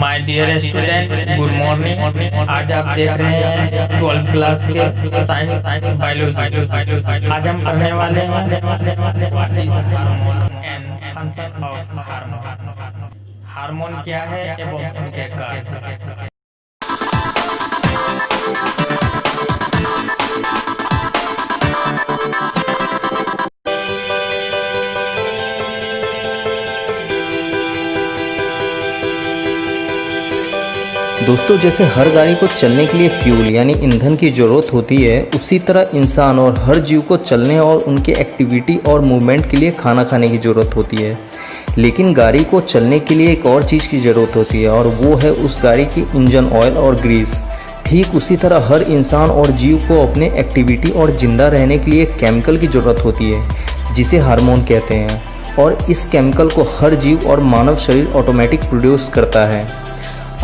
My dear student, good morning. आज आप देख रहे हैं 12th क्लास के साइंस बायोलॉजी। आज हम पढ़ने वाले हैं what is hormone and function of hormone. Hormone क्या है एवं उनके कार्य। दोस्तों, जैसे हर गाड़ी को चलने के लिए फ्यूल यानी ईंधन की ज़रूरत होती है, उसी तरह इंसान और हर जीव को चलने और उनके एक्टिविटी और मूवमेंट के लिए खाना खाने की ज़रूरत होती है। लेकिन गाड़ी को चलने के लिए एक और चीज़ की ज़रूरत होती है और वो है उस गाड़ी की इंजन ऑयल और ग्रीस। ठीक उसी तरह हर इंसान और जीव को अपने एक्टिविटी और ज़िंदा रहने के लिए केमिकल की ज़रूरत होती है जिसे हार्मोन कहते हैं, और इस केमिकल को हर जीव और मानव शरीर ऑटोमेटिक प्रोड्यूस करता है।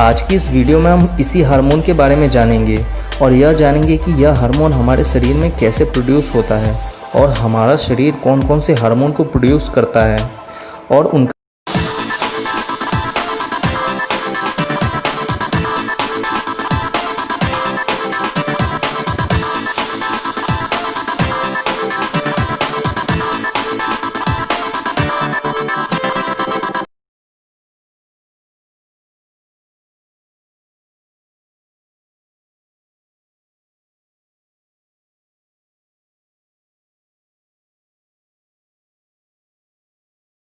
आज की इस वीडियो में हम इसी हार्मोन के बारे में जानेंगे और यह जानेंगे कि यह हार्मोन हमारे शरीर में कैसे प्रोड्यूस होता है और हमारा शरीर कौन कौन से हार्मोन को प्रोड्यूस करता है और उनका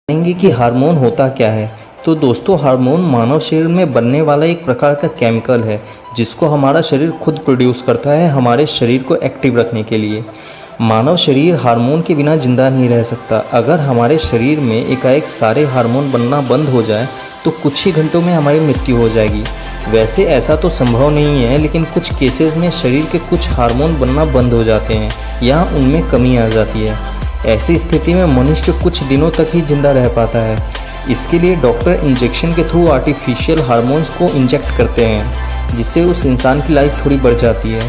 जानेंगे कि हार्मोन होता क्या है। तो दोस्तों, हार्मोन मानव शरीर में बनने वाला एक प्रकार का केमिकल है जिसको हमारा शरीर खुद प्रोड्यूस करता है हमारे शरीर को एक्टिव रखने के लिए। मानव शरीर हार्मोन के बिना जिंदा नहीं रह सकता। अगर हमारे शरीर में एकाएक सारे हार्मोन बनना बंद हो जाए तो कुछ ही घंटों में हमारी मृत्यु हो जाएगी। वैसे ऐसा तो संभव नहीं है, लेकिन कुछ केसेस में शरीर के कुछ हार्मोन बनना बंद हो जाते हैं या उनमें कमी आ जाती है। ऐसी स्थिति में मनुष्य कुछ दिनों तक ही जिंदा रह पाता है। इसके लिए डॉक्टर इंजेक्शन के थ्रू आर्टिफिशियल हार्मोन्स को इंजेक्ट करते हैं जिससे उस इंसान की लाइफ थोड़ी बढ़ जाती है।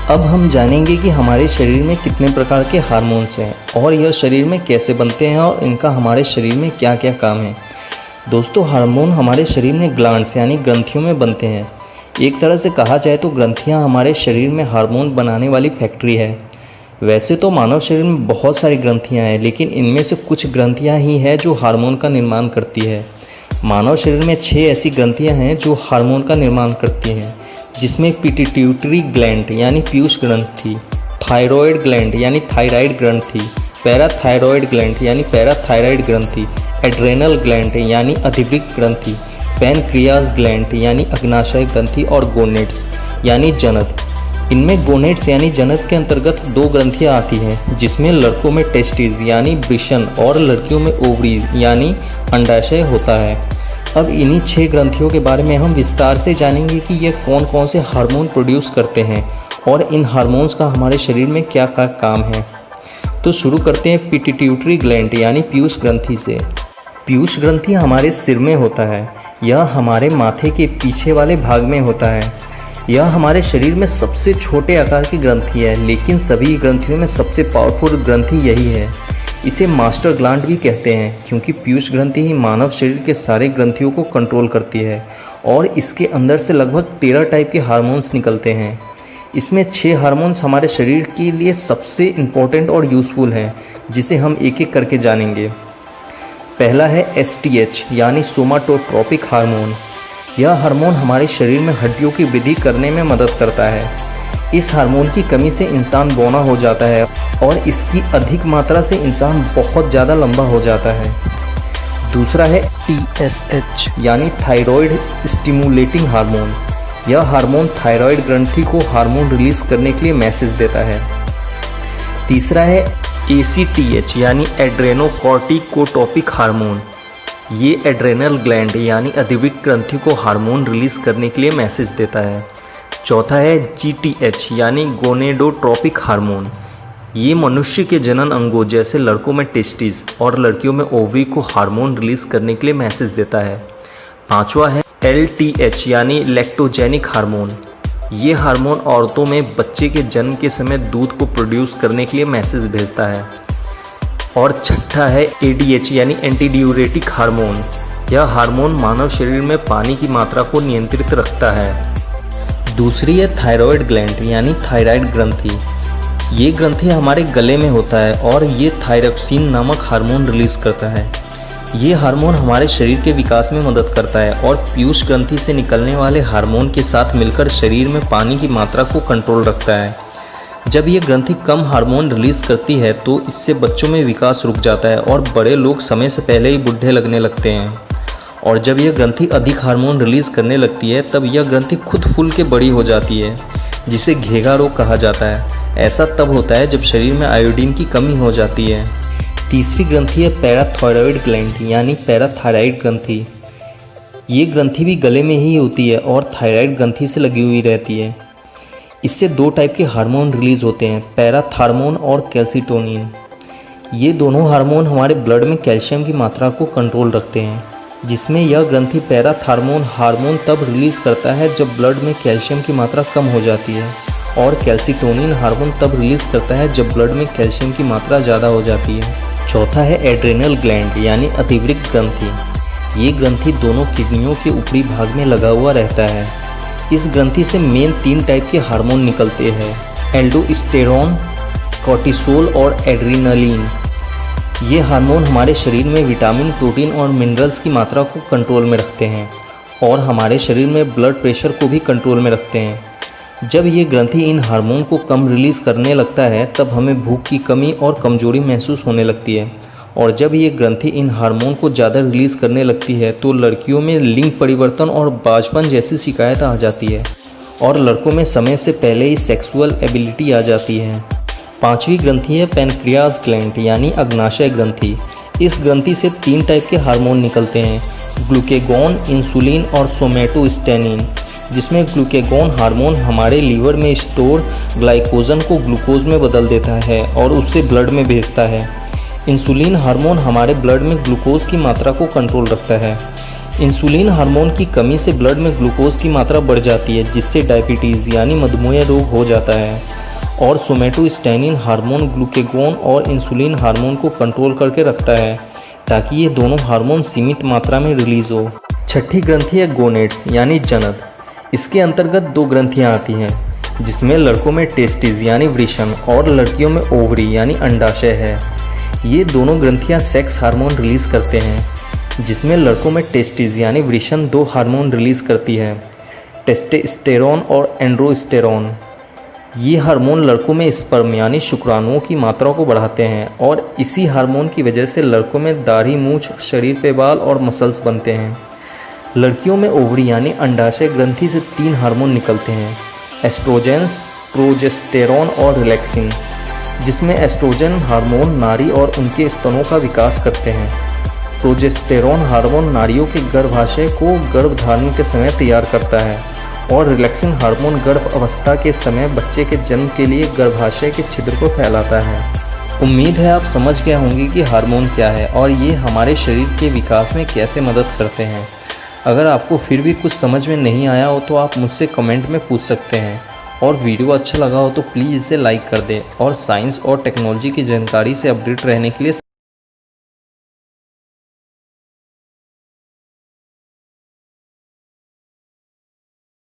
अब हम जानेंगे कि हमारे शरीर में कितने प्रकार के हार्मोन्स हैं और यह शरीर में कैसे बनते हैं और इनका हमारे शरीर में क्या क्या काम है। दोस्तों, हार्मोन हमारे शरीर में ग्लैंड्स यानी ग्रंथियों में बनते हैं। एक तरह से कहा जाए तो ग्रंथियाँ हमारे शरीर में हार्मोन बनाने वाली फैक्ट्री है। वैसे तो मानव शरीर में बहुत सारी ग्रंथियां हैं, लेकिन इनमें से कुछ ग्रंथियां ही हैं जो हार्मोन का निर्माण करती है। मानव शरीर में 6 ऐसी ग्रंथियां हैं जो हार्मोन का निर्माण करती हैं, जिसमें पिट्यूटरी ग्लैंड यानी पीयूष ग्रंथि, थायराइड ग्लैंड यानी थायराइड ग्रंथि, पैराथायरॉयड ग्लैंड यानी पैराथायरॉयड ग्रंथि, एड्रेनल ग्लैंड यानी अधिवृक्क ग्रंथि, पैनक्रियाज ग्लैंड यानी अग्नाशय ग्रंथि और गोनेड्स यानी जनन। इनमें गोनेड्स यानी जनन के अंतर्गत 2 ग्रंथियां आती हैं, जिसमें लड़कों में टेस्टिस यानी वृषण और लड़कियों में ओवरीज यानी अंडाशय होता है। अब इन्हीं 6 ग्रंथियों के बारे में हम विस्तार से जानेंगे कि ये कौन कौन से हार्मोन प्रोड्यूस करते हैं और इन हार्मोन्स का हमारे शरीर में क्या क्या काम है। तो शुरू करते हैं पिट्यूटरी ग्लैंड यानी पीयूष ग्रंथि से। पीयूष ग्रंथि हमारे सिर में होता है। यह हमारे माथे के पीछे वाले भाग में होता है। यह हमारे शरीर में सबसे छोटे आकार की ग्रंथि है, लेकिन सभी ग्रंथियों में सबसे पावरफुल ग्रंथि यही है। इसे मास्टर ग्लैंड भी कहते हैं क्योंकि पीयूष ग्रंथि ही मानव शरीर के सारे ग्रंथियों को कंट्रोल करती है और इसके अंदर से लगभग 13 टाइप के हार्मोन्स निकलते हैं। इसमें 6 हार्मोन्स हमारे शरीर के लिए सबसे इम्पोर्टेंट और यूज़फुल हैं, जिसे हम एक एक करके जानेंगे। पहला है STH यानी सोमाटोट्रोपिक हार्मोन। यह हार्मोन हमारे शरीर में हड्डियों की वृद्धि करने में मदद करता है। इस हार्मोन की कमी से इंसान बौना हो जाता है और इसकी अधिक मात्रा से इंसान बहुत ज़्यादा लंबा हो जाता है। दूसरा है TSH यानी थायराइड स्टिमुलेटिंग हार्मोन। यह हार्मोन थायराइड ग्रंथि को हार्मोन रिलीज करने के लिए मैसेज देता है। तीसरा है ACTH यानी एड्रेनोकॉर्टिकोटोपिक हार्मोन। ये एड्रेनल ग्लैंड यानी अधिवृक्क ग्रंथि को हार्मोन रिलीज करने के लिए मैसेज देता है। चौथा है GTH यानी गोनेडोट्रोपिक हार्मोन। ये मनुष्य के जनन अंगों जैसे लड़कों में टेस्टिस और लड़कियों में ओवरी को हार्मोन रिलीज करने के लिए मैसेज देता है। पांचवा है LTH यानी लैक्टोजेनिक हार्मोन। ये हार्मोन औरतों में बच्चे के जन्म के समय दूध को प्रोड्यूस करने के लिए मैसेज भेजता है। और छठा है ADH यानी एंटीडियूरेटिक हार्मोन। यह हार्मोन मानव शरीर में पानी की मात्रा को नियंत्रित रखता है। दूसरी है थायराइड ग्लैंड यानी थायराइड ग्रंथि। ये ग्रंथि हमारे गले में होता है और ये थायरोक्सिन नामक हार्मोन रिलीज करता है। ये हार्मोन हमारे शरीर के विकास में मदद करता है और पीयूष ग्रंथि से निकलने वाले हार्मोन के साथ मिलकर शरीर में पानी की मात्रा को कंट्रोल रखता है। जब ये ग्रंथि कम हार्मोन रिलीज करती है तो इससे बच्चों में विकास रुक जाता है और बड़े लोग समय से पहले ही बुढ़े लगने लगते हैं। और जब यह ग्रंथि अधिक हार्मोन रिलीज करने लगती है तब यह ग्रंथि खुद फूल के बड़ी हो जाती है, जिसे घेगा रोग कहा जाता है। ऐसा तब होता है जब शरीर में आयोडीन की कमी हो जाती है। तीसरी ग्रंथि है पैराथायरॉयड ग्लैंड यानी पैराथायरॉयड ग्रंथि। ये ग्रंथि भी गले में ही होती है और थायराइड ग्रंथि से लगी हुई रहती है। इससे दो टाइप के हार्मोन रिलीज होते हैं, पैराथार्मोन और कैल्सिटोनिन। ये दोनों हार्मोन हमारे ब्लड में कैल्शियम की मात्रा को कंट्रोल रखते हैं, जिसमें यह ग्रंथि पैराथार्मोन हार्मोन तब रिलीज करता है जब ब्लड में कैल्शियम की मात्रा कम हो जाती है, और कैल्सिटोनिन हार्मोन तब रिलीज करता है जब ब्लड में कैल्शियम की मात्रा ज़्यादा हो जाती है। चौथा है एड्रेनल ग्लैंड यानी अतिवृक्क ग्रंथि। ये ग्रंथि दोनों किडनियों के ऊपरी भाग में लगा हुआ रहता है। इस ग्रंथि से मेन 3 टाइप के हार्मोन निकलते हैं, एल्डोस्टेरोन, कोर्टिसोल और एड्रेनालिन। ये हार्मोन हमारे शरीर में विटामिन, प्रोटीन और मिनरल्स की मात्रा को कंट्रोल में रखते हैं और हमारे शरीर में ब्लड प्रेशर को भी कंट्रोल में रखते हैं। जब ये ग्रंथि इन हार्मोन को कम रिलीज़ करने लगता है तब हमें भूख की कमी और कमजोरी महसूस होने लगती है, और जब ये ग्रंथि इन हार्मोन को ज़्यादा रिलीज़ करने लगती है तो लड़कियों में लिंग परिवर्तन और बाझपन जैसी शिकायत आ जाती है और लड़कों में समय से पहले ही सेक्सुअल एबिलिटी आ जाती है। पांचवी ग्रंथि है पैनक्रियाज ग्लैंड यानी अग्नाशय ग्रंथि। इस ग्रंथि से 3 टाइप के हार्मोन निकलते हैं, ग्लूकेगॉन, इंसुलिन और सोमेटोस्टेनिन। जिसमें ग्लूकेगॉन हार्मोन हमारे लीवर में स्टोर ग्लाइकोजन को ग्लूकोज में बदल देता है और उससे ब्लड में भेजता है। इंसुलिन हार्मोन हमारे ब्लड में ग्लूकोज की मात्रा को कंट्रोल रखता है। इंसुलिन हार्मोन की कमी से ब्लड में ग्लूकोज की मात्रा बढ़ जाती है, जिससे डायबिटीज़ यानी मधुमेह रोग हो जाता है। और सोमेटोस्टेनिन हार्मोन ग्लूकेगॉन और इंसुलिन हार्मोन को कंट्रोल करके रखता है ताकि ये दोनों हार्मोन सीमित मात्रा में रिलीज हो। छठी ग्रंथि है गोनेड्स यानी जनद। इसके अंतर्गत 2 ग्रंथियां आती हैं, जिसमें लड़कों में टेस्टिस यानी वृषण और लड़कियों में ओवरी यानी अंडाशय है। ये दोनों ग्रंथियां सेक्स हार्मोन रिलीज करते हैं, जिसमें लड़कों में टेस्टिस यानी वृषण 2 हार्मोन रिलीज करती है, टेस्टोस्टेरोन और एंड्रोस्टेरोन। ये हार्मोन लड़कों में स्पर्म यानी शुक्राणुओं की मात्रा को बढ़ाते हैं और इसी हार्मोन की वजह से लड़कों में दाढ़ी, मूंछ, शरीर पे बाल और मसल्स बनते हैं। लड़कियों में ओवरी यानी अंडाशय ग्रंथि से 3 हार्मोन निकलते हैं, एस्ट्रोजेंस, प्रोजेस्टेरोन और रिलैक्सिन। जिसमें एस्ट्रोजन हार्मोन नारी और उनके स्तनों का विकास करते हैं। प्रोजेस्टेरोन हार्मोन नारियों के गर्भाशय को गर्भधारण के समय तैयार करता है और रिलैक्सिन हार्मोन गर्भ अवस्था के समय बच्चे के जन्म के लिए गर्भाशय के छिद्र को फैलाता है। उम्मीद है आप समझ गए होंगे कि हार्मोन क्या है और ये हमारे शरीर के विकास में कैसे मदद करते हैं। अगर आपको फिर भी कुछ समझ में नहीं आया हो तो आप मुझसे कमेंट में पूछ सकते हैं, और वीडियो अच्छा लगा हो तो प्लीज़ इसे लाइक कर दें और साइंस और टेक्नोलॉजी की जानकारी से अपडेट रहने के लिए